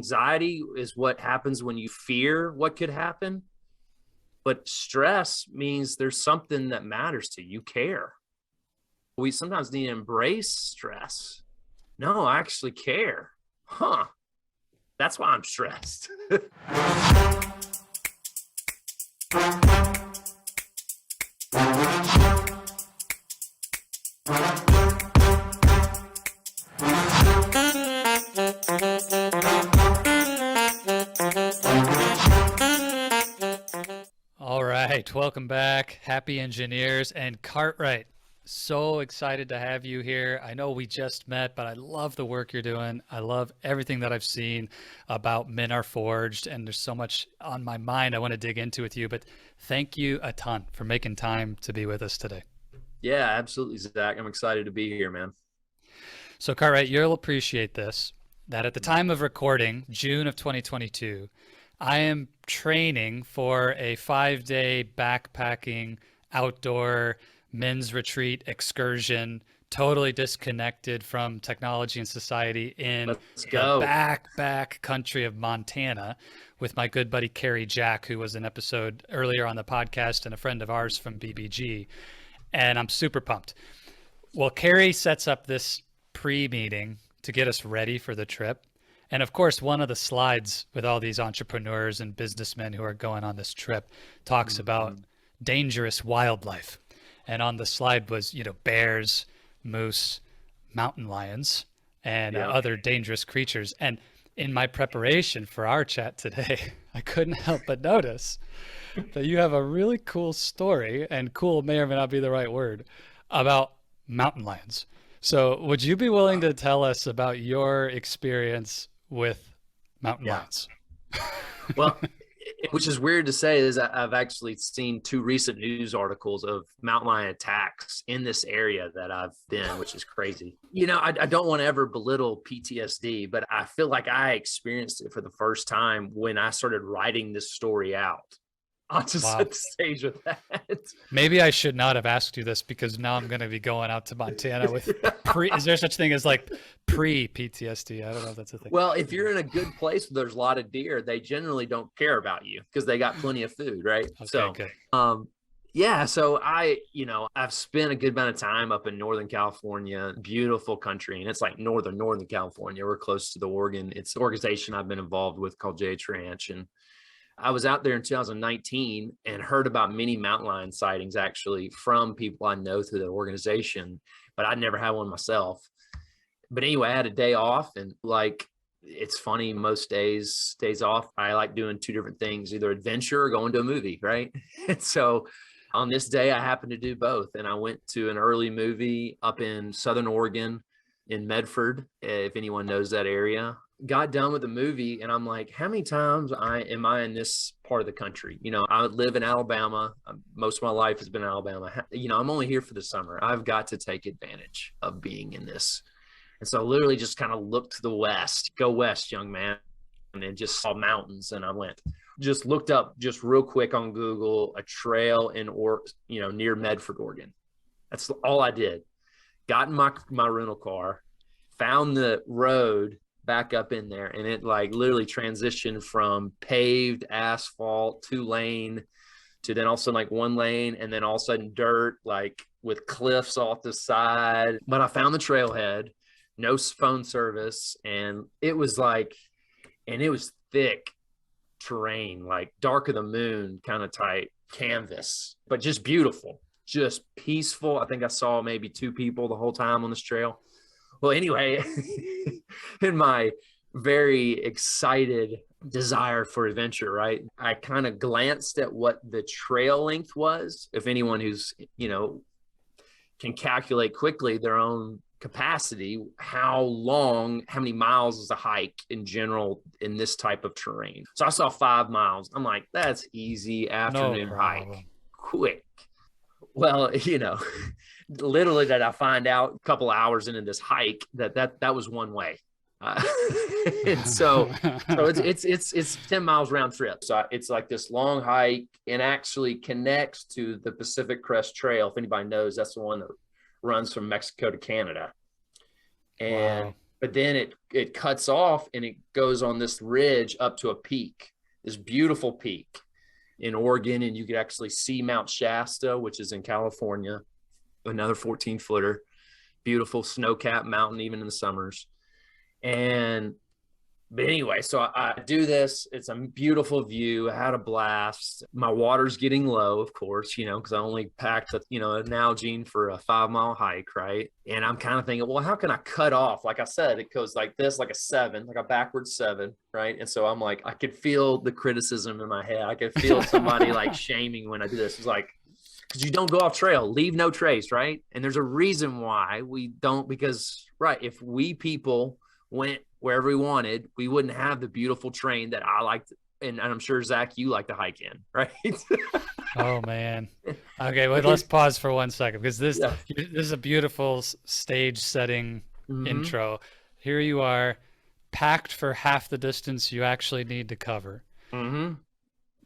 anxiety is what happens when you fear what could happen. But stress means there's something that matters to you. You care. We sometimes need to embrace stress. No, I actually care. Huh. That's why I'm stressed. All right, welcome back, happy engineers and Cartwright. So excited to have you here. I know we just met, but I love the work you're doing. I love everything that I've seen about Men Are Forged, and there's so much on my mind I want to dig into with you, but thank you a ton for making time to be with us today. Yeah, absolutely, Zach. I'm excited to be here, man. So Cartwright, you'll appreciate this, that at the time of recording, June of 2022, I am training for a 5-day backpacking outdoor men's retreat excursion, totally disconnected from technology and society in the back country of Montana with my good buddy Carrie Jack, who was an episode earlier on the podcast and a friend of ours from BBG. And I'm super pumped. Well, Carrie sets up this pre-meeting to get us ready for the trip. And of course, one of the slides with all these entrepreneurs and businessmen who are going on this trip talks about dangerous wildlife. And on the slide was, bears, moose, mountain lions, and other dangerous creatures. And in my preparation for our chat today, I couldn't help but notice that you have a really cool story, and cool may or may not be the right word, about mountain lions. So would you be willing to tell us about your experience with mountain lions? Well, which is weird to say, is I've actually seen 2 recent news articles of mountain lion attacks in this area that I've been, which is crazy. I don't want to ever belittle PTSD, but I feel like I experienced it for the first time when I started writing this story out. I'll just set the stage with that. Maybe I should not have asked you this, because now I'm going to be going out to Montana with is there such thing as like pre-PTSD? I don't know if that's a thing. Well, if you're in a good place where there's a lot of deer, they generally don't care about you because they got plenty of food, right? Okay, so, good. So I've spent a good amount of time up in Northern California, beautiful country. And it's like Northern California. We're close to the Oregon. It's an organization I've been involved with called JH Ranch. And I was out there in 2019 and heard about many mountain lion sightings actually from people I know through the organization, but I'd never had one myself. But anyway, I had a day off, and it's funny, most days off, I like doing 2 different things, either adventure or going to a movie, right? And so on this day, I happened to do both. And I went to an early movie up in Southern Oregon in Medford, if anyone knows that area. Got done with the movie, and I'm like, how many times am I in this part of the country? I live in Alabama. Most of my life has been in Alabama. I'm only here for the summer. I've got to take advantage of being in this. And so I literally just kind of looked to the west, go west, young man, and then just saw mountains. And I just looked up just real quick on Google, a trail near Medford, Oregon. That's all I did. Got in my rental car, found the road back up in there, and it literally transitioned from paved asphalt 2-lane to then all of a sudden 1 lane, and then all of a sudden dirt with cliffs off the side. But I found the trailhead, no phone service, and it was thick terrain, dark of the moon kind of type canvas, but just beautiful, just peaceful. I think I saw maybe 2 people the whole time on this trail. Well, anyway, in my very excited desire for adventure, right, I kind of glanced at what the trail length was. If anyone who's, can calculate quickly their own capacity, how many miles is a hike in general in this type of terrain. So I saw 5 miles. I'm like, that's easy afternoon hike, quick. Well, literally that I find out a couple of hours into this hike that was one way. And so it's 10 miles round trip. So it's like this long hike, and actually connects to the Pacific Crest Trail. If anybody knows, that's the one that runs from Mexico to Canada. And but then it cuts off and it goes on this ridge up to a peak, this beautiful peak in Oregon. And you could actually see Mount Shasta, which is in California, another 14-footer, beautiful snow-capped mountain, even in the summers. But anyway, so I do this. It's a beautiful view. I had a blast. My water's getting low, of course, because I only packed, an Nalgene for a 5-mile hike, right? And I'm kind of thinking, well, how can I cut off? Like I said, it goes like this, like a 7, like a backwards 7, right? And so I'm like, I could feel the criticism in my head. I could feel somebody like shaming when I do this. It's like, because you don't go off trail, leave no trace, right? And there's a reason why we don't, because, right, if we people went wherever we wanted, we wouldn't have the beautiful terrain that I liked. And I'm sure, Zach, you like to hike in, right? Oh, man. Okay, well, let's pause for 1 second, because this is a beautiful stage setting intro. Here you are, packed for half the distance you actually need to cover.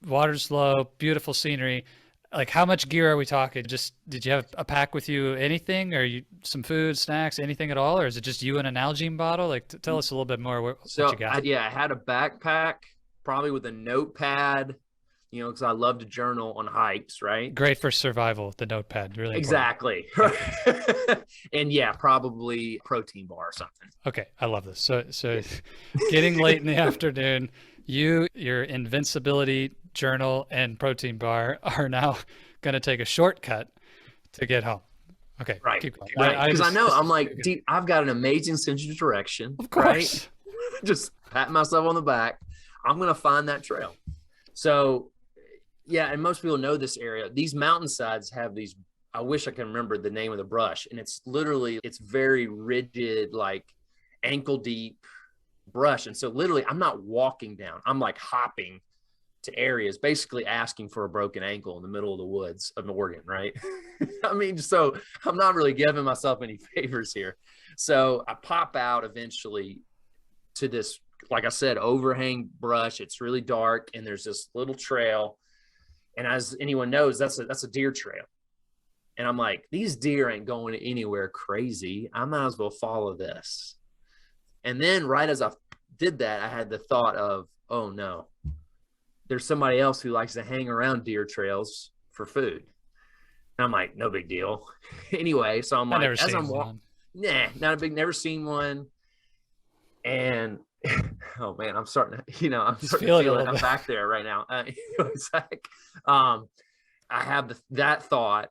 Water's low, beautiful scenery. Like, how much gear are we talking? Just, did you have a pack with you, anything, or some food, snacks, anything at all? Or is it just you and an Nalgene bottle? Like, tell us a little bit more what you got. I had a backpack, probably with a notepad, because I love to journal on hikes, right? Great for survival, the notepad, really. Exactly. And probably protein bar or something. Okay, I love this. So getting late in the afternoon, your invincibility journal and protein bar are now going to take a shortcut to get home. Okay. Right. Keep going. Right. Because I know I'm like, deep, I've got an amazing sense of direction. Of course. Right? Just pat myself on the back. I'm going to find that trail. So, and most people know this area. These mountainsides have these, I wish I can remember the name of the brush. And it's very rigid, like ankle deep brush. And so literally I'm not walking down. I'm like hopping to areas, basically asking for a broken ankle in the middle of the woods of Oregon, right? I mean, so I'm not really giving myself any favors here. So I pop out eventually to this, like I said, overhang brush. It's really dark, and there's this little trail. And as anyone knows, that's a deer trail. And I'm like, these deer ain't going anywhere crazy. I might as well follow this. And then right as I did that, I had the thought of, oh no, there's somebody else who likes to hang around deer trails for food. And I'm like, no big deal. Anyway, so I'm like, as I'm walking, not a big, never seen one. And oh man, I'm starting to, I'm starting to feel it. I'm back there right now. I have that thought.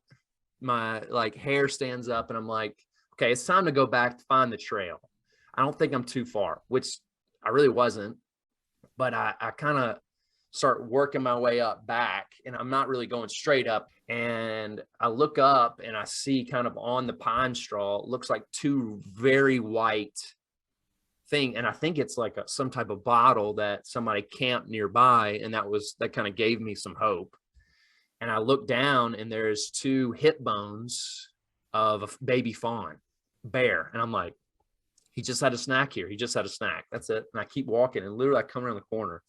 My hair stands up, and I'm like, okay, it's time to go back to find the trail. I don't think I'm too far, which I really wasn't, but I kind of start working my way up back, and I'm not really going straight up. And I look up and I see kind of on the pine straw, it looks like 2 very white thing. And I think it's like some type of bottle that somebody camped nearby. And that kind of gave me some hope. And I look down, and there's 2 hip bones of a baby fawn bear. And I'm like, he just had a snack here. He just had a snack. That's it. And I keep walking, and literally I come around the corner,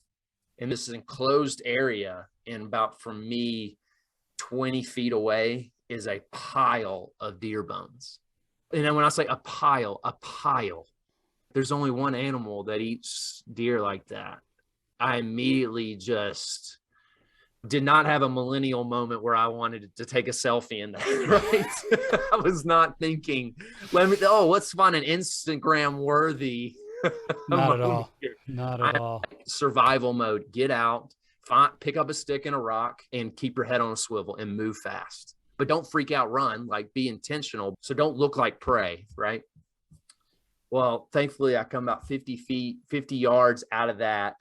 and this is an enclosed area, and about from me 20 feet away is a pile of deer bones. And then when I say a pile, there's only one animal that eats deer like that. I immediately just did not have a millennial moment where I wanted to take a selfie in that, right? I was not thinking, let's find an Instagram worthy. Not at all. Not at all. Survival mode. Get out, pick up a stick and a rock, and keep your head on a swivel and move fast. But don't freak out, run, be intentional. So don't look like prey, right? Well, thankfully I come about 50 yards out of that,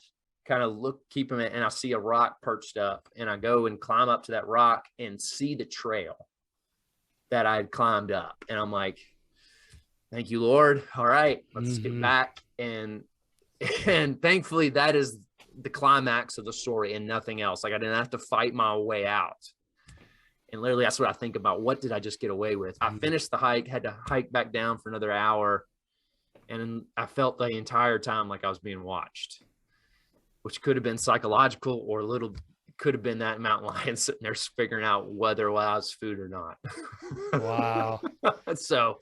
kind of keep them in, and I see a rock perched up, and I go and climb up to that rock and see the trail that I had climbed up. And I'm like, thank you, Lord. All right, let's get back. And thankfully that is the climax of the story and nothing else. I didn't have to fight my way out. And literally that's what I think about. What did I just get away with? I finished the hike, had to hike back down for another hour. And I felt the entire time like I was being watched, which could have been psychological, or could have been that mountain lion sitting there figuring out whether it was food or not. Wow. So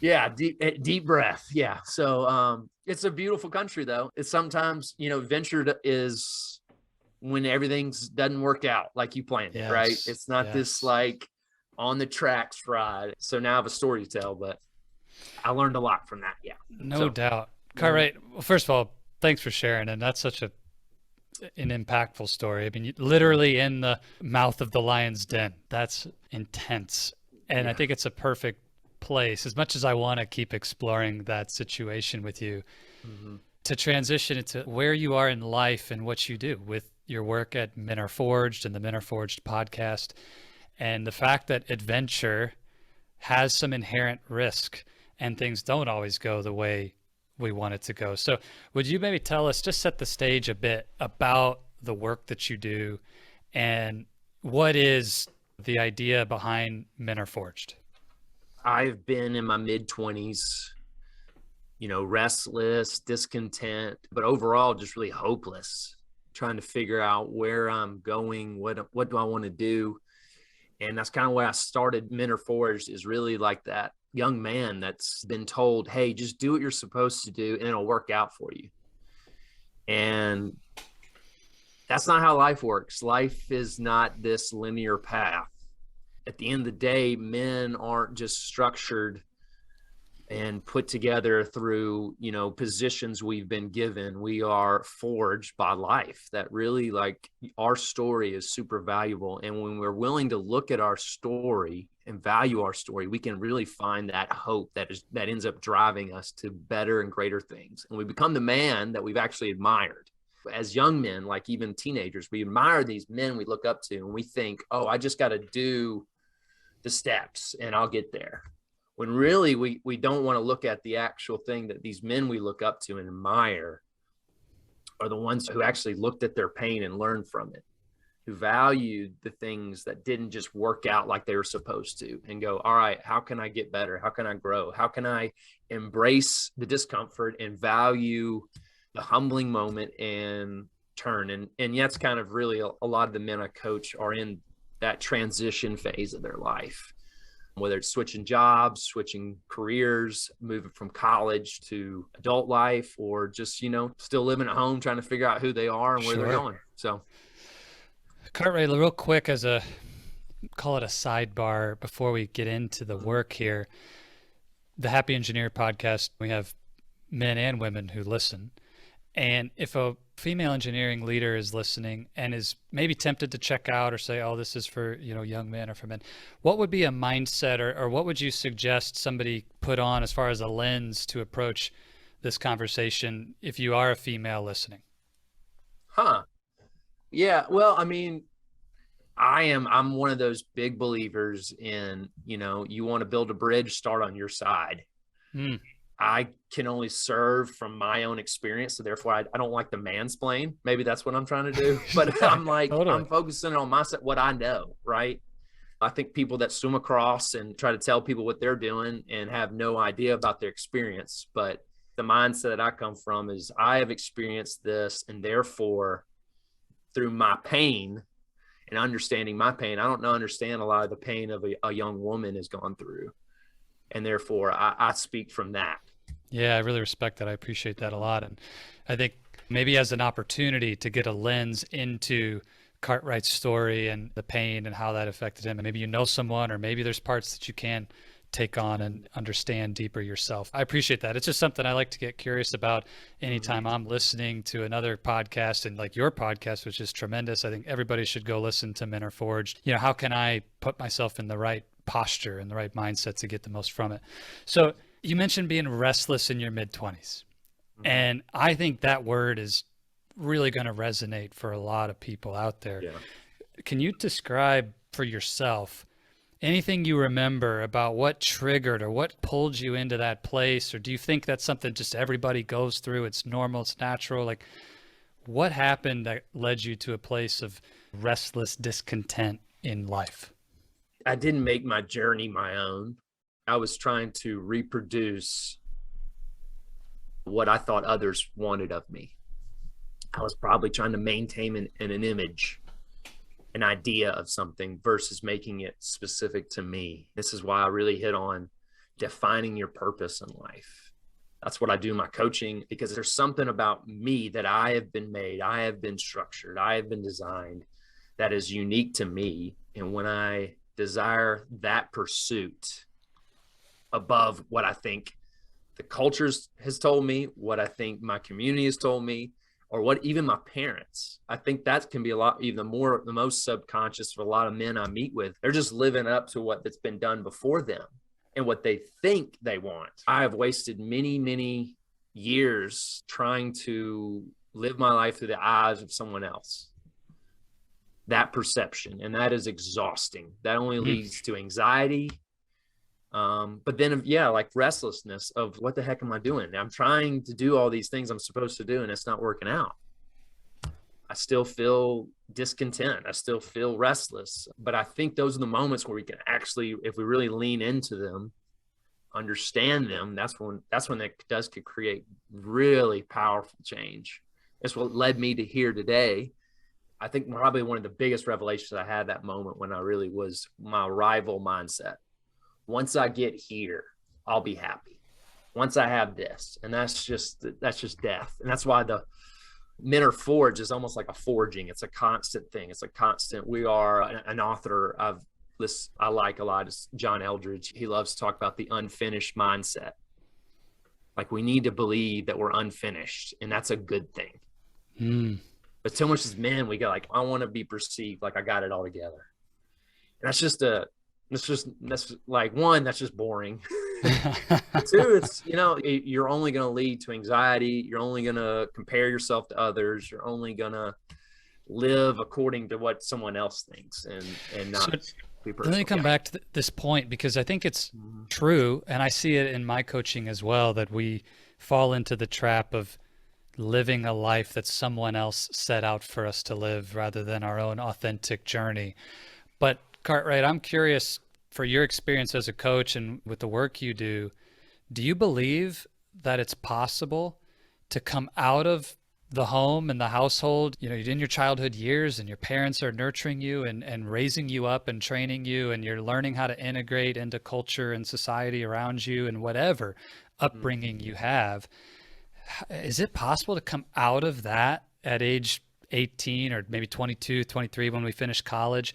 Yeah, deep breath. Yeah. So it's a beautiful country though. It's sometimes, venture is when everything's doesn't work out like you planned it, right? Yes. It's not this Yes. like on the tracks ride. So now I have a story to tell, but I learned a lot from that. Yeah. No So doubt. mhm. Cartwright, well, first of all, thanks for sharing. And that's such an impactful story. I mean, literally in the mouth of the lion's den. That's intense. And I Yeah. think it's a perfect place, as much as I want to keep exploring that situation with you, Mm-hmm. to transition into where you are in life and what you do with your work at Men Are Forged and the Men Are Forged podcast. And the fact that adventure has some inherent risk and things don't always go the way we want it to go. So, would you maybe tell us, just set the stage a bit about the work that you do and what is the idea behind Men Are Forged? I've been in my mid 20s, restless, discontent, but overall just really hopeless, trying to figure out where I'm going, what do I want to do? And that's kind of where I started. Men Are Forged is really like that young man that's been told, hey, just do what you're supposed to do and it'll work out for you. And that's not how life works. Life is not this linear path. At the end of the day, men aren't just structured and put together through, positions we've been given. We are forged by life. That really, like, our story is super valuable. And when we're willing to look at our story and value our story, we can really find that hope that ends up driving us to better and greater things. And we become the man that we've actually admired. As young men, like even teenagers, we admire these men we look up to and we think, oh, I just got to do the steps and I'll get there. When really we don't want to look at the actual thing that these men we look up to and admire are the ones who actually looked at their pain and learned from it, who valued the things that didn't just work out like they were supposed to, and go, all right, how can I get better? How can I grow? How can I embrace the discomfort and value the humbling moment and turn? And that's kind of really a lot of the men I coach are in that transition phase of their life, whether it's switching jobs, switching careers, moving from college to adult life, or just, still living at home, trying to figure out who they are and where they're Sure. going. So, Cartwright, real quick, as a call it a sidebar before we get into the mhm. work here, the Happy Engineer podcast, we have men and women who listen. And if a female engineering leader is listening and is maybe tempted to check out or say, oh, this is for, young men or for men, what would be a mindset or what would you suggest somebody put on as far as a lens to approach this conversation if you are a female listening? Yeah. Well, I mean, I'm one of those big believers in, you want to build a bridge, start on your side. Mm, I can only serve from my own experience. So therefore I don't like the mansplain. Maybe that's what I'm trying to do. But yeah, I'm totally. focusing on myself, what I know, right? I think people that swim across and try to tell people what they're doing and have no idea about their experience. But the mindset that I come from is I have experienced this, and therefore through my pain and understanding my pain, I don't understand a lot of the pain of a young woman has gone through. And therefore I speak from that. Yeah, I really respect that. I appreciate that a lot. And I think maybe as an opportunity to get a lens into Cartwright's story and the pain and how that affected him. And maybe you know someone, or maybe there's parts that you can take on and understand deeper yourself. I appreciate that. It's just something I like to get curious about anytime I'm listening to another podcast, and like your podcast, which is tremendous. I think everybody should go listen to Men Are Forged. How can I put myself in the right posture and the right mindset to get the most from it? So you mentioned being restless in your mid 20s. Mm-hmm. And I think that word is really going to resonate for a lot of people out there. Yeah. Can you describe for yourself anything you remember about what triggered or what pulled you into that place? Or do you think that's something just everybody goes through? It's normal, it's natural. Like, what happened that led you to a place of restless discontent in life? I didn't make my journey my own. I was trying to reproduce what I thought others wanted of me. I was probably trying to maintain an image, an idea of something versus making it specific to me. This is why I really hit on defining your purpose in life. That's what I do in my coaching, because there's something about me that I have been made, I have been structured, I have been designed that is unique to me. And when I desire that pursuit above what I think the culture has told me, what I think my community has told me, or what even my parents, I think that can be a lot, even more, the most subconscious for a lot of men I meet with. They're just living up to what that's been done before them and what they think they want. I have wasted many, many years trying to live my life through the eyes of someone else. That perception, and that is exhausting. That only leads to anxiety. But then, like restlessness of what the heck am I doing? I'm trying to do all these things I'm supposed to do, and it's not working out. I still feel discontent. I still feel restless. But I think those are the moments where we can actually, if we really lean into them, understand them, that's when that could create really powerful change. It's what led me to here today. I think probably one of the biggest revelations I had that moment when I really was my rival mindset. Once I get here, I'll be happy. Once I have this, and that's just death. And that's why the men are forged is almost like a forging. It's a constant thing. It's a constant. We are an author of this I like a lot is John Eldredge. He loves to talk about the unfinished mindset. Like we need to believe that we're unfinished, and that's a good thing. But so much as men, we go like, I want to be perceived like I got it all together. And that's just boring. Two, it's, you're only going to lead to anxiety. You're only going to compare yourself to others. You're only going to live according to what someone else thinks and not be personal. Let me come back to this point, because I think it's true. And I see it in my coaching as well, that we fall into the trap of living a life that someone else set out for us to live rather than our own authentic journey. But Cartwright, I'm curious, for your experience as a coach and with the work you do you believe that it's possible to come out of the home and the household, in your childhood years, and your parents are nurturing you and raising you up and training you, and you're learning how to integrate into culture and society around you and whatever upbringing you have? Is it possible to come out of that at age 18 or maybe 22, 23 when we finish college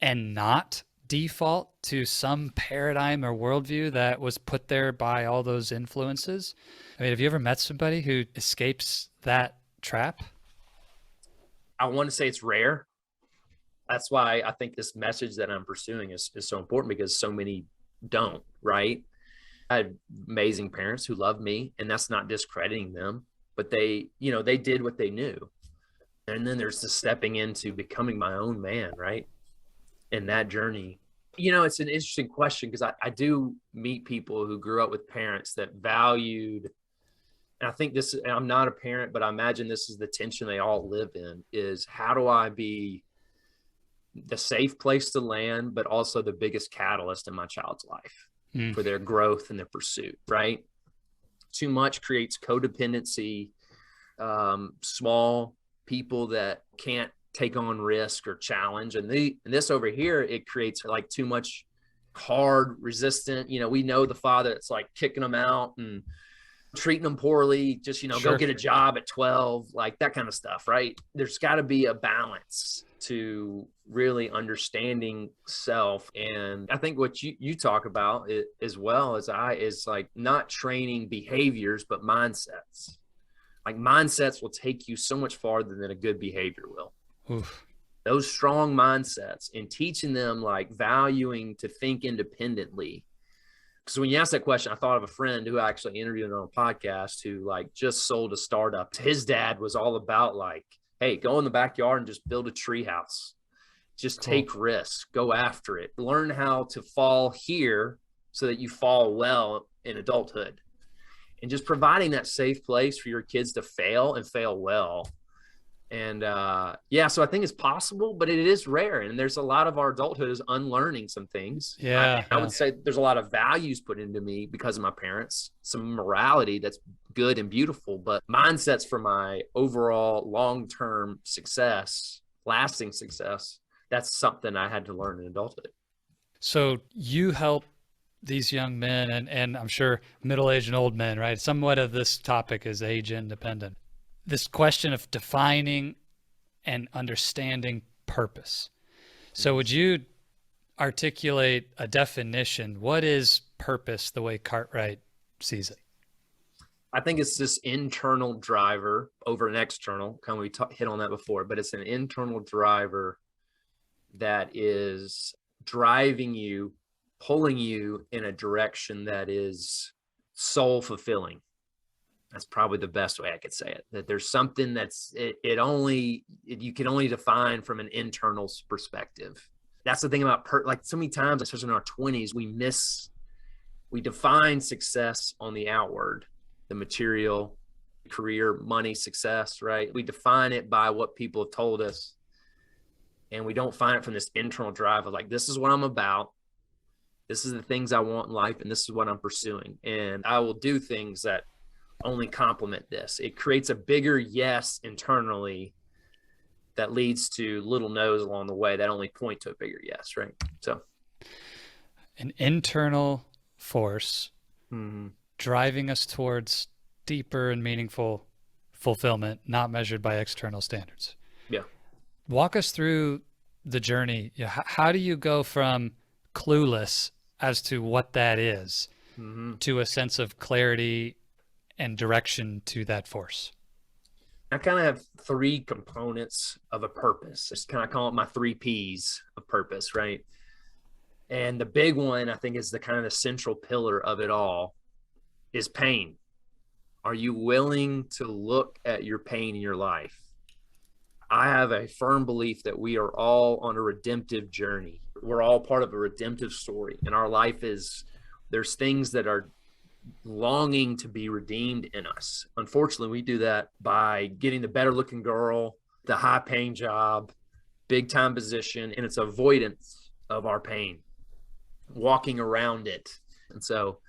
and not default to some paradigm or worldview that was put there by all those influences? I mean, have you ever met somebody who escapes that trap? I want to say it's rare. That's why I think this message that I'm pursuing is so important, because so many don't, right? I had amazing parents who loved me, and that's not discrediting them, but they did what they knew. And then there's the stepping into becoming my own man, right? In that journey, it's an interesting question, because I do meet people who grew up with parents that valued, and I think I'm not a parent, but I imagine this is the tension they all live in, is how do I be the safe place to land, but also the biggest catalyst in my child's life for their growth and their pursuit, right? Too much creates codependency, small people that can't take on risk or challenge. And this over here, it creates like too much hard, resistant. We know the father that's like kicking them out and treating them poorly, just, go get a job at 12, like that kind of stuff, right? There's got to be a balance to really understanding self. And I think what you talk about as well as is like not training behaviors, but mindsets. Like mindsets will take you so much farther than a good behavior will. Oof. Those strong mindsets, and teaching them like valuing to think independently. So when you asked that question, I thought of a friend who I actually interviewed on a podcast who like just sold a startup. His dad was all about like, hey, go in the backyard and just build a tree house. Just take risks, go after it, learn how to fall here so that you fall well in adulthood, and just providing that safe place for your kids to fail and fail well. And so I think it's possible, but it is rare. And there's a lot of our adulthood is unlearning some things. I would say there's a lot of values put into me because of my parents, some morality that's good and beautiful, but mindsets for my overall long-term success, lasting success, that's something I had to learn in adulthood. So you help these young men, and I'm sure middle-aged and old men, right? Somewhat of this topic is age independent. This question of defining and understanding purpose. So would you articulate a definition? What is purpose the way Cartwright sees it? I think it's this internal driver over an external. Kind of we hit on that before, but it's an internal driver that is driving you, pulling you in a direction that is soul fulfilling. That's probably the best way I could say it. That there's something that's you can only define from an internal perspective. That's the thing about like so many times, especially in our 20s, we define success on the outward, the material, career, money, success, right? We define it by what people have told us. And we don't find it from this internal drive of like, this is what I'm about. This is the things I want in life. And this is what I'm pursuing. And I will do things that only complement this. It creates a bigger yes internally that leads to little no's along the way that only point to a bigger yes, right? So an internal force driving us towards deeper and meaningful fulfillment, not measured by external standards. Yeah. Walk us through the journey. How do you go from clueless as to what that is to a sense of clarity and direction to that force? I kind of have three components of a purpose. Just kind of call it my 3P's of purpose, right? And the big one, I think, is the kind of the central pillar of it all is pain. Are you willing to look at your pain in your life? I have a firm belief that we are all on a redemptive journey. We're all part of a redemptive story. And our life there's things that are longing to be redeemed in us. Unfortunately, we do that by getting the better looking girl, the high paying job, big time position, and it's avoidance of our pain, walking around it. And so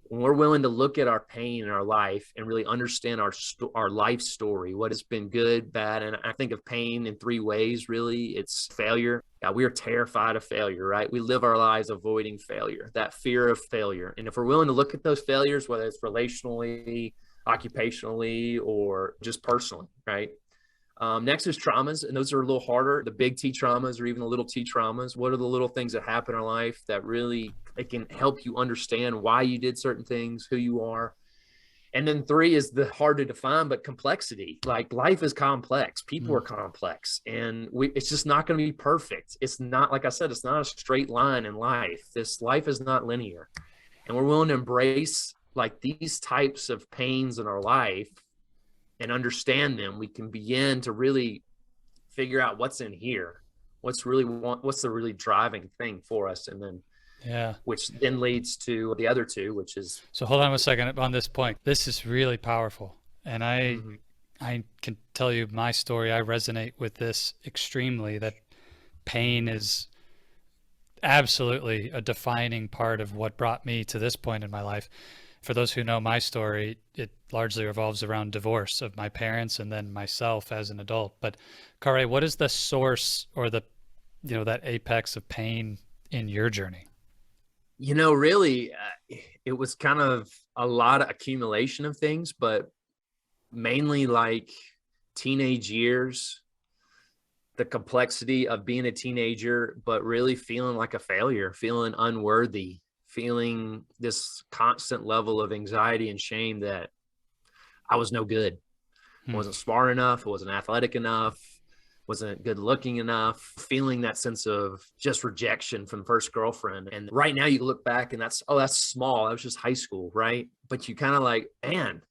when we're willing to look at our pain in our life and really understand our life story, what has been good, bad, and I think of pain in three ways, really. It's failure. Yeah, we are terrified of failure, right? We live our lives avoiding failure, that fear of failure. And if we're willing to look at those failures, whether it's relationally, occupationally, or just personally, right? Next is traumas, and those are a little harder. The big T traumas or even the little T traumas. What are the little things that happen in our life that really it can help you understand why you did certain things, who you are? And then three is the hard to define, but complexity. Like life is complex. People are complex, and it's just not going to be perfect. It's not, like I said, it's not a straight line in life. This life is not linear, and we're willing to embrace like these types of pains in our life and understand them. We can begin to really figure out what's in here, what's the really driving thing for us. And then, which then leads to the other two, which is. So hold on a second on this point. This is really powerful. And I can tell you my story. I resonate with this extremely, that pain is absolutely a defining part of what brought me to this point in my life. For those who know my story, it largely revolves around divorce of my parents and then myself as an adult. But Cartwright, what is the source or that apex of pain in your journey? Really, it was kind of a lot of accumulation of things, but mainly like teenage years, the complexity of being a teenager, but really feeling like a failure, feeling unworthy, feeling this constant level of anxiety and shame that I was no good. I wasn't smart enough. I wasn't athletic enough. Wasn't good looking enough. Feeling that sense of just rejection from the first girlfriend. And right now you look back and that's small. That was just high school, right? But you kind of like, man,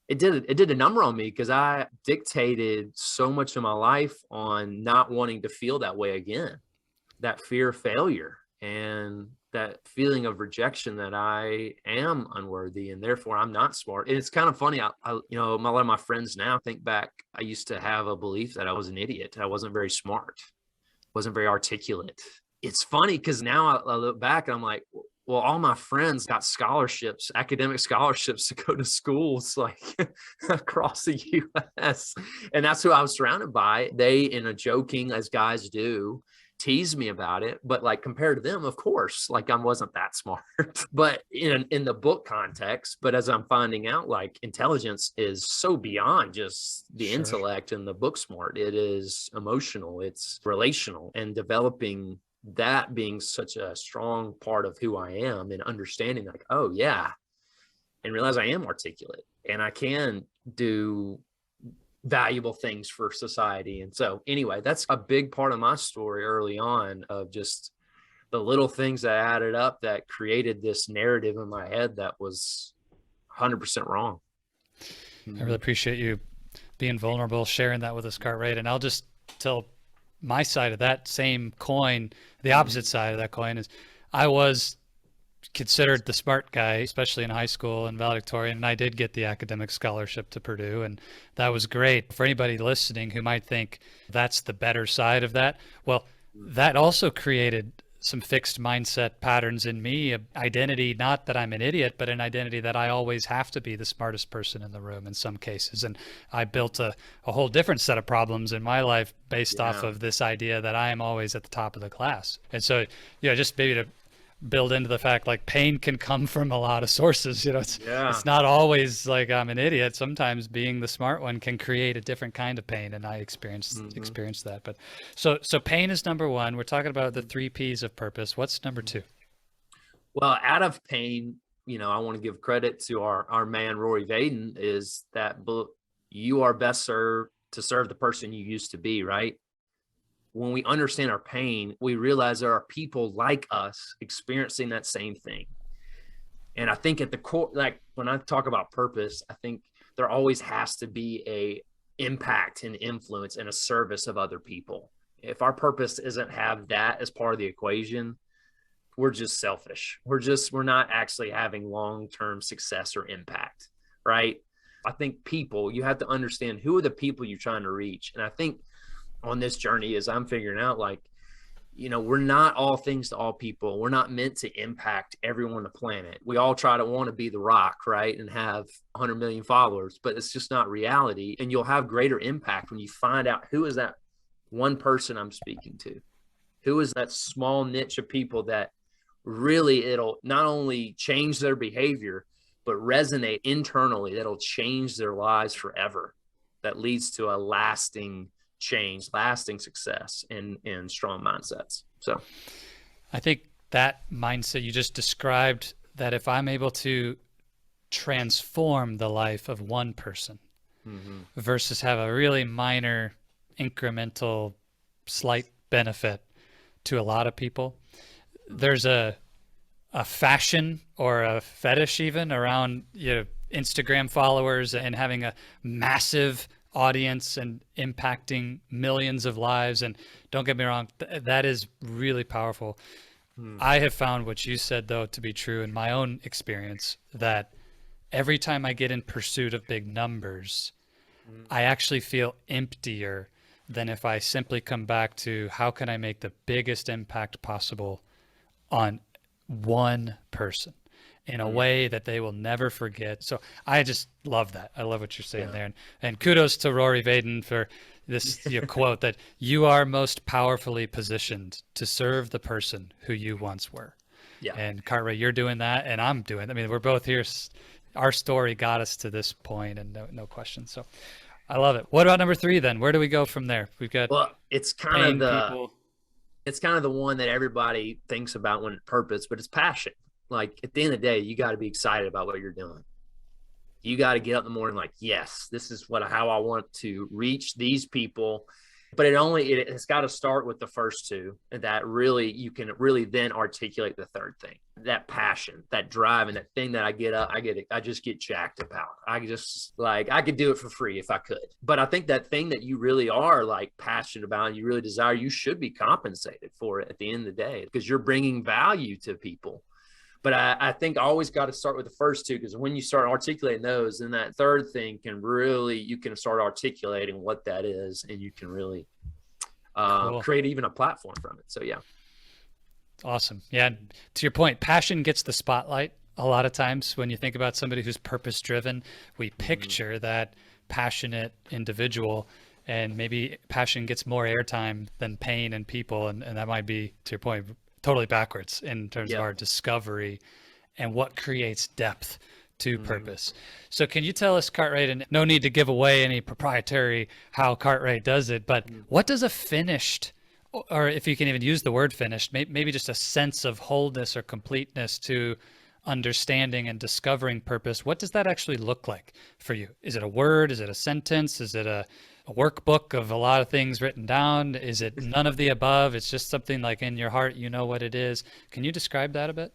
it did a number on me because I dictated so much of my life on not wanting to feel that way again. That fear of failure and that feeling of rejection that I am unworthy and therefore I'm not smart. And it's kind of funny. A lot of my friends now think back. I used to have a belief that I was an idiot. I wasn't very smart, wasn't very articulate. It's funny because now I look back and I'm like, well, all my friends got scholarships, academic scholarships to go to schools like across the U.S. And that's who I was surrounded by. They, in a joking, as guys do, tease me about it, but like compared to them, of course, like I wasn't that smart. But in the book context, but as I'm finding out, like intelligence is so beyond just the Sure. intellect and the book smart. It is emotional, it's relational, and developing that being such a strong part of who I am, and understanding like, oh yeah, and realize I am articulate and I can do valuable things for society. And so anyway, that's a big part of my story early on, of just the little things that added up that created this narrative in my head that was 100% wrong. I really appreciate you being vulnerable, sharing that with us, Cartwright. And I'll just tell my side of that same coin. The opposite side of that coin is I was considered the smart guy, especially in high school and valedictorian, and I did get the academic scholarship to Purdue, and that was great. For anybody listening who might think that's the better side of that, well, that also created some fixed mindset patterns in me, of identity, not that I'm an idiot, but an identity that I always have to be the smartest person in the room in some cases. And I built a whole different set of problems in my life based off of this idea that I am always at the top of the class. And so, just maybe to build into the fact, like, pain can come from a lot of sources. It's not always like I'm an idiot. Sometimes being the smart one can create a different kind of pain, and I experienced that. But so pain is number one. We're talking about the 3P's of purpose. What's number two? Well, out of pain, I want to give credit to our man Rory Vaden, is that book, You Are Best Served to Serve the Person You Used to Be, right? When we understand our pain, we realize there are people like us experiencing that same thing. And I think at the core, like when I talk about purpose, I think there always has to be a impact and influence and a service of other people. If our purpose doesn't have that as part of the equation, we're just selfish. We're not actually having long-term success or impact, right? I think people, you have to understand who are the people you're trying to reach. And I think on this journey, as I'm figuring out, like, we're not all things to all people. We're not meant to impact everyone on the planet. We all try to want to be the Rock, right? And have 100 million followers, but it's just not reality. And you'll have greater impact when you find out who is that one person I'm speaking to, who is that small niche of people that really, it'll not only change their behavior, but resonate internally. That'll change their lives forever. That leads to a lasting change, lasting success, and strong mindsets. So I think that mindset you just described, that if I'm able to transform the life of one person versus have a really minor, incremental, slight benefit to a lot of people, there's a fashion or a fetish even around Instagram followers and having a massive audience and impacting millions of lives. And don't get me wrong, that is really powerful. I have found what you said, though, to be true in my own experience, that every time I get in pursuit of big numbers, I actually feel emptier than if I simply come back to how can I make the biggest impact possible on one person in a way that they will never forget. So I just love that. I love what you're saying there. And kudos to Rory Vaden for this quote that you are most powerfully positioned to serve the person who you once were. Yeah. And Cartwright, you're doing that, and I'm doing. I mean, we're both here. Our story got us to this point, and no question. So I love it. What about number three then? Where do we go from there? We've got it's kind of the one that everybody thinks about when purpose, but it's passion. Like at the end of the day, you got to be excited about what you're doing. You got to get up in the morning like, yes, this is how I want to reach these people. But it's got to start with the first two, and that really, you can really then articulate the third thing, that passion, that drive, and that thing that I get up, I just get jacked about. I could do it for free if I could. But I think that thing that you really are like passionate about and you really desire, you should be compensated for it at the end of the day, because you're bringing value to people. But I think I always got to start with the first two, because when you start articulating those, then that third thing you can start articulating what that is, and you can really create even a platform from it. So, yeah. Awesome. Yeah. To your point, passion gets the spotlight a lot of times. When you think about somebody who's purpose driven, we picture that passionate individual. and maybe passion gets more airtime than pain and people. And that might be, to your point, totally backwards in terms of Yep. our discovery and what creates depth to Mhm. purpose. So can you tell us, Cartwright, and no need to give away any proprietary how Cartwright does it, but what does a finished, or if you can even use the word finished, maybe just a sense of wholeness or completeness to understanding and discovering purpose, what does that actually look like for you? Is it a word? Is it a sentence? Is it a workbook of a lot of things written down? Is it none of the above? It's just something like in your heart, you know what it is. Can you describe that a bit?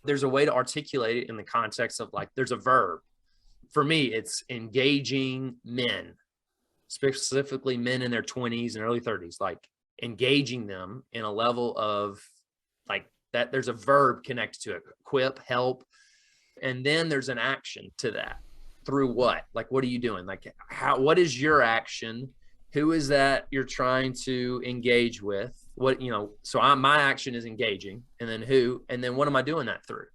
There's a way to articulate it in the context of like, there's a verb. For me, it's engaging men, specifically men in their 20s and early 30s, like engaging them in a level of like that. There's a verb connected to it, equip, help. And then there's an action to that. Through what? Like, what are you doing? Like, what is your action? Who is that you're trying to engage with? What, so my action is engaging, and then who, and then what am I doing that through?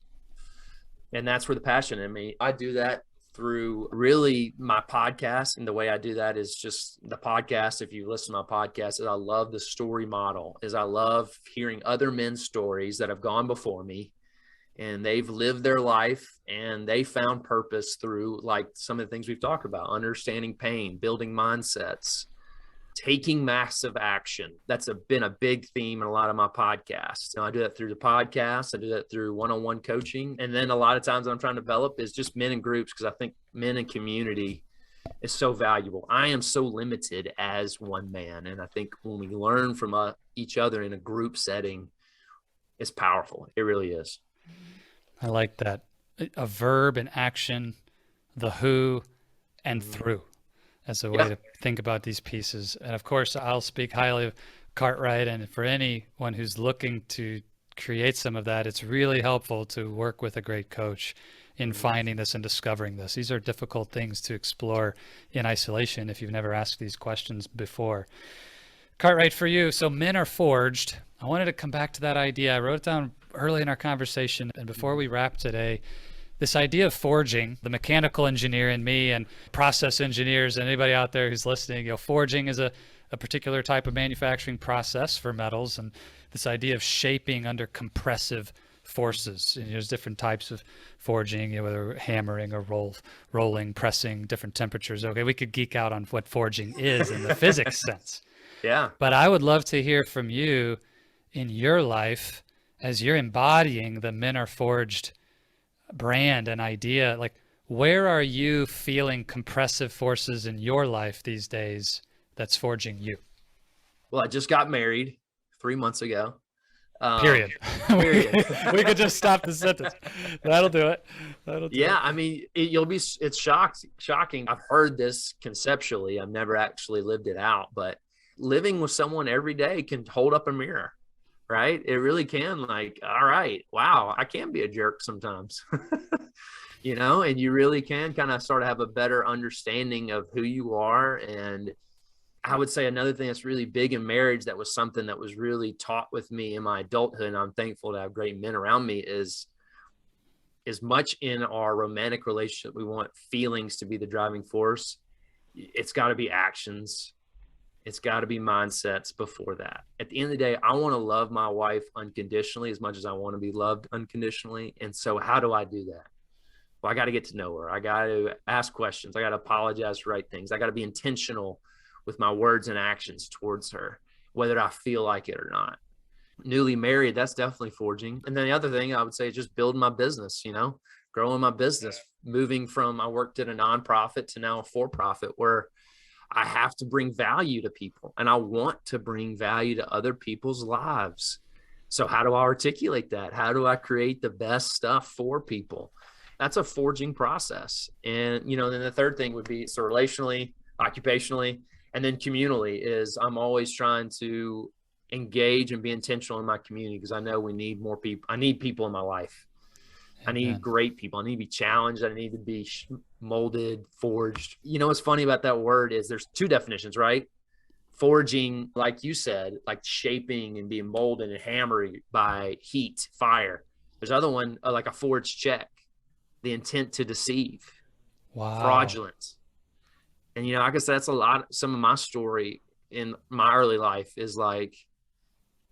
And that's where the passion in me, I do that through really my podcast. And the way I do that is just the podcast. If you listen to my podcast, is I love the story model, is I love hearing other men's stories that have gone before me, and they've lived their life and they found purpose through like some of the things we've talked about, understanding pain, building mindsets, taking massive action. That's been a big theme in a lot of my podcasts. I do that through the podcast. I do that through one-on-one coaching. And then a lot of times I'm trying to develop is just men in groups, because I think men in community is so valuable. I am so limited as one man. And I think when we learn from each other in a group setting, it's powerful. It really is. I like that. A verb, an action, the who, and through as a way to think about these pieces. And of course, I'll speak highly of Cartwright. And for anyone who's looking to create some of that, it's really helpful to work with a great coach in finding this and discovering this. These are difficult things to explore in isolation if you've never asked these questions before. Cartwright, for you, so men are forged. I wanted to come back to that idea. I wrote it down early in our conversation, and before we wrap today, this idea of forging, the mechanical engineer in me and process engineers and anybody out there who's listening, forging is a particular type of manufacturing process for metals, and this idea of shaping under compressive forces. And there's different types of forging, whether hammering or rolling, pressing, different temperatures. Okay, we could geek out on what forging is in the physics sense. Yeah. But I would love to hear from you in your life as you're embodying the Men Are Forged brand and idea. Like, where are you feeling compressive forces in your life these days that's forging you? Well, I just got married 3 months ago. Period. Period. We could just stop the sentence. That'll do it. Yeah, I mean, it's shocking. I've heard this conceptually. I've never actually lived it out, but living with someone every day can hold up a mirror, right? It really can. Like, all right, wow, I can be a jerk sometimes, and you really can kind of start to have a better understanding of who you are. And I would say another thing that's really big in marriage, that was something that was really taught with me in my adulthood, and I'm thankful to have great men around me, is as much in our romantic relationship, we want feelings to be the driving force. It's got to be actions. It's got to be mindsets before that. At the end of the day, I want to love my wife unconditionally as much as I want to be loved unconditionally. And so how do I do that? Well, I got to get to know her. I got to ask questions. I got to apologize for right things. I got to be intentional with my words and actions towards her, whether I feel like it or not. Newly married, that's definitely forging. And then the other thing I would say is just building my business, growing my business, moving from, I worked at a nonprofit to now a for-profit, where I have to bring value to people, and I want to bring value to other people's lives. So how do I articulate that? How do I create the best stuff for people? That's a forging process. And, then the third thing would be, so relationally, occupationally, and then communally, is I'm always trying to engage and be intentional in my community, because I know we need more people. I need people in my life. I need great people. I need to be challenged. I need to be molded, forged. What's funny about that word is there's two definitions, right? Forging, like you said, like shaping and being molded and hammered by heat, fire. There's other one, like a forged check, the intent to deceive, fraudulent. And, you know, like I said, that's a lot. Some of my story in my early life is like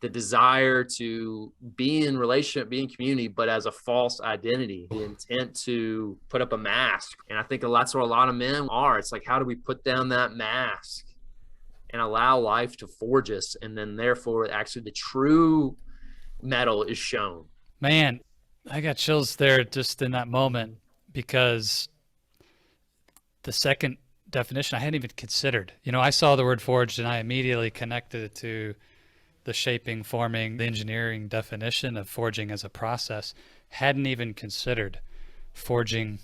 the desire to be in relationship, be in community, but as a false identity, the intent to put up a mask. And I think that's where a lot of men are. It's like, how do we put down that mask and allow life to forge us? And then therefore, actually, the true metal is shown. Man, I got chills there just in that moment because the second definition I hadn't even considered. You know, I saw the word forged and I immediately connected it to the shaping, forming, the engineering definition of forging as a process. Hadn't even considered forging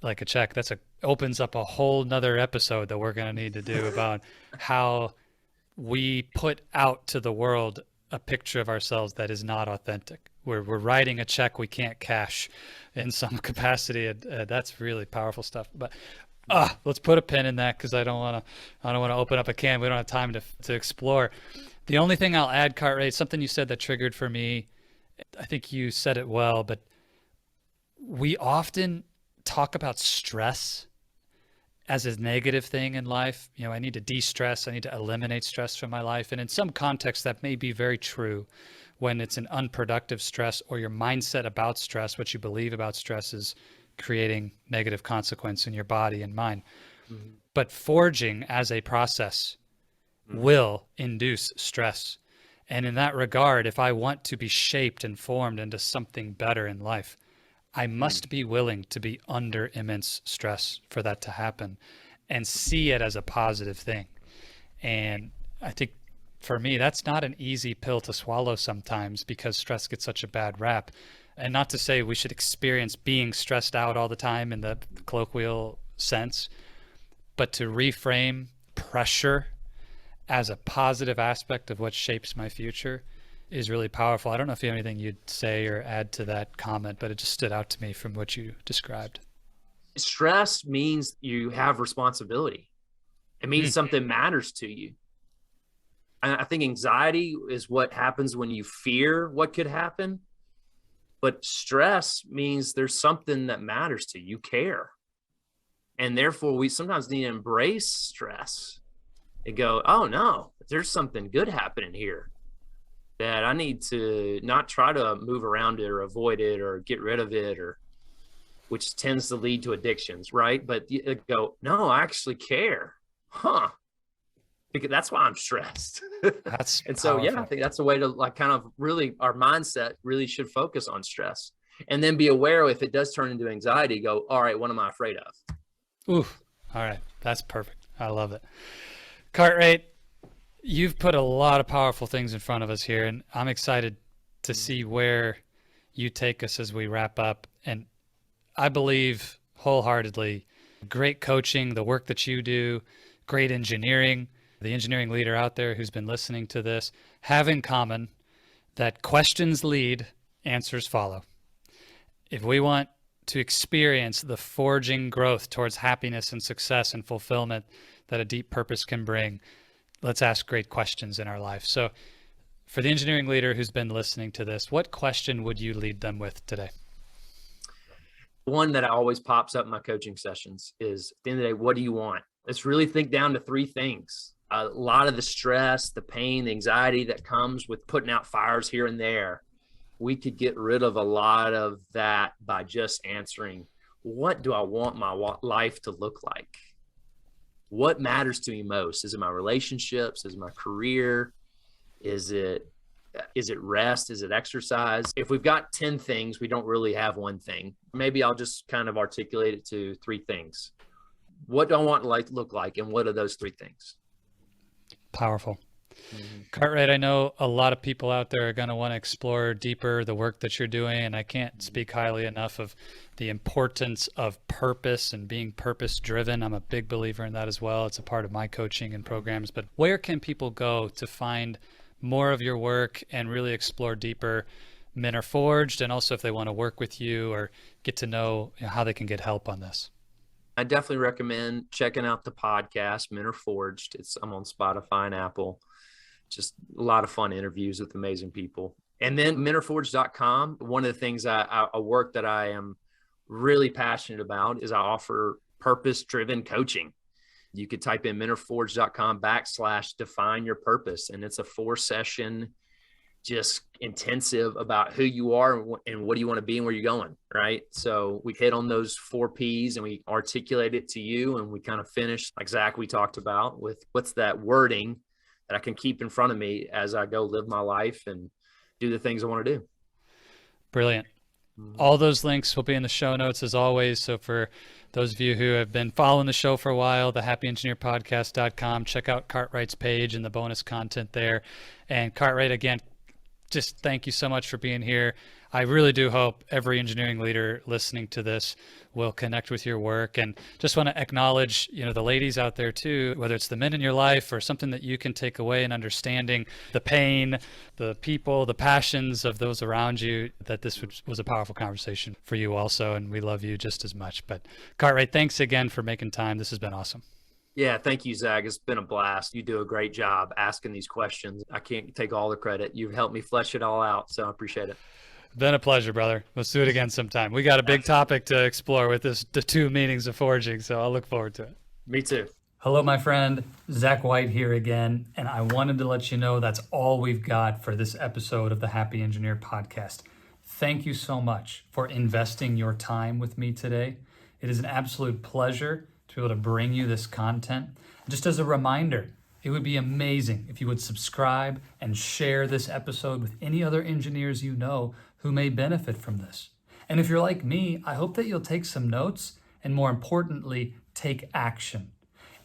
like a check. Opens up a whole nother episode that we're going to need to do about how we put out to the world a picture of ourselves that is not authentic. We're writing a check we can't cash in some capacity. That's really powerful stuff. But let's put a pin in that because I don't want to open up a can. We don't have time to explore. The only thing I'll add, Cartwright, something you said that triggered for me, I think you said it well, but we often talk about stress as a negative thing in life. You know, I need to de-stress, I need to eliminate stress from my life. And in some contexts, that may be very true when it's an unproductive stress or your mindset about stress, what you believe about stress is creating negative consequence in your body and mind. Mm-hmm. But forging as a process will induce stress. And in that regard, if I want to be shaped and formed into something better in life, I must be willing to be under immense stress for that to happen and see it as a positive thing. And I think for me, that's not an easy pill to swallow sometimes because stress gets such a bad rap. And not to say we should experience being stressed out all the time in the colloquial sense, but to reframe pressure as a positive aspect of what shapes my future is really powerful. I don't know if you have anything you'd say or add to that comment, but it just stood out to me from what you described. Stress means you have responsibility. It means something matters to you. And I think anxiety is what happens when you fear what could happen. But stress means there's something that matters to you. You care. And therefore, we sometimes need to embrace stress and go, oh, no, there's something good happening here that I need to not try to move around it or avoid it or get rid of it, or which tends to lead to addictions, right? But you go, no, I actually care. Because that's why I'm stressed. That's and so, powerful. yeah, I think that's a way to like kind of really, our mindset really should focus on stress and then be aware if it does turn into anxiety, go, all right, what am I afraid of? Ooh, all right. That's perfect. I love it. Cartwright, you've put a lot of powerful things in front of us here, and I'm excited to see where you take us as we wrap up. And I believe wholeheartedly, great coaching, the work that you do, great engineering, the engineering leader out there who's been listening to this, have in common that questions lead, answers follow. If we want to experience the forging growth towards happiness and success and fulfillment that a deep purpose can bring, let's ask great questions in our life. So for the engineering leader who's been listening to this, what question would you lead them with today? One that always pops up in my coaching sessions is, at the end of the day, what do you want? Let's really think down to three things. A lot of the stress, the pain, the anxiety that comes with putting out fires here and there, we could get rid of a lot of that by just answering, what do I want my life to look like? What matters to me most? Is it my relationships? Is it my career? Is it rest? Is it exercise? If we've got 10 things, we don't really have one thing. Maybe I'll just kind of articulate it to three things. What do I want life to look like? And what are those three things? Powerful. Cartwright, I know a lot of people out there are going to want to explore deeper the work that you're doing, and I can't speak highly enough of the importance of purpose and being purpose driven. I'm a big believer in that as well. It's a part of my coaching and programs. But where can people go to find more of your work and really explore deeper Men Are Forged, and also if they want to work with you or get to know how they can get help on this? I definitely recommend checking out the podcast, Men Are Forged. I'm on Spotify and Apple. Just a lot of fun interviews with amazing people. And then menareforged.com. One of the things a work that I am really passionate about is I offer purpose-driven coaching. You could type in mentorforge.com/define your purpose. And it's a 4-session, just intensive about who you are and what do you want to be and where you're going. Right. So we hit on those 4 P's and we articulate it to you. And we kind of finish, like Zach, we talked about, with what's that wording that I can keep in front of me as I go live my life and do the things I want to do. Brilliant. All those links will be in the show notes as always. So for those of you who have been following the show for a while, the happyengineerpodcast.com, check out Cartwright's page and the bonus content there. And Cartwright, again, just thank you so much for being here. I really do hope every engineering leader listening to this will connect with your work, and just want to acknowledge, the ladies out there too, whether it's the men in your life or something that you can take away in understanding the pain, the people, the passions of those around you, that this was a powerful conversation for you also. And we love you just as much. But Cartwright, thanks again for making time. This has been awesome. Yeah, thank you, Zach. It's been a blast. You do a great job asking these questions. I can't take all the credit. You've helped me flesh it all out, so I appreciate it. Been a pleasure, brother. Let's do it again sometime. We got a big topic to explore with the 2 meanings of forging, so I'll look forward to it. Me too. Hello, my friend. Zach White here again, and I wanted to let you know that's all we've got for this episode of the Happy Engineer Podcast. Thank you so much for investing your time with me today. It is an absolute pleasure to be able to bring you this content. Just as a reminder, it would be amazing if you would subscribe and share this episode with any other engineers you know who may benefit from this. And if you're like me, I hope that you'll take some notes and, more importantly, take action.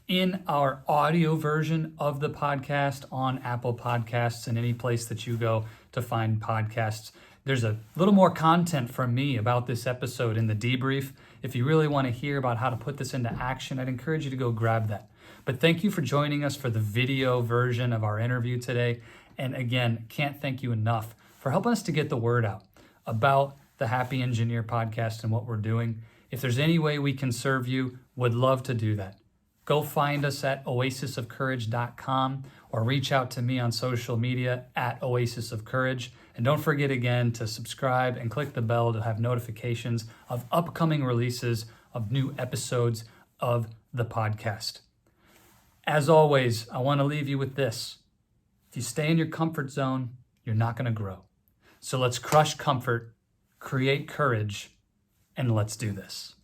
In our audio version of the podcast on Apple Podcasts and any place that you go to find podcasts, there's a little more content from me about this episode in the debrief. If you really want to hear about how to put this into action, I'd encourage you to go grab that. But thank you for joining us for the video version of our interview today. And again, can't thank you enough for helping us to get the word out about the Happy Engineer Podcast and what we're doing. If there's any way we can serve you, would love to do that. Go find us at oasisofcourage.com or reach out to me on social media at Oasis of Courage. And don't forget again to subscribe and click the bell to have notifications of upcoming releases of new episodes of the podcast. As always, I want to leave you with this. If you stay in your comfort zone, you're not going to grow. So let's crush comfort, create courage, and let's do this.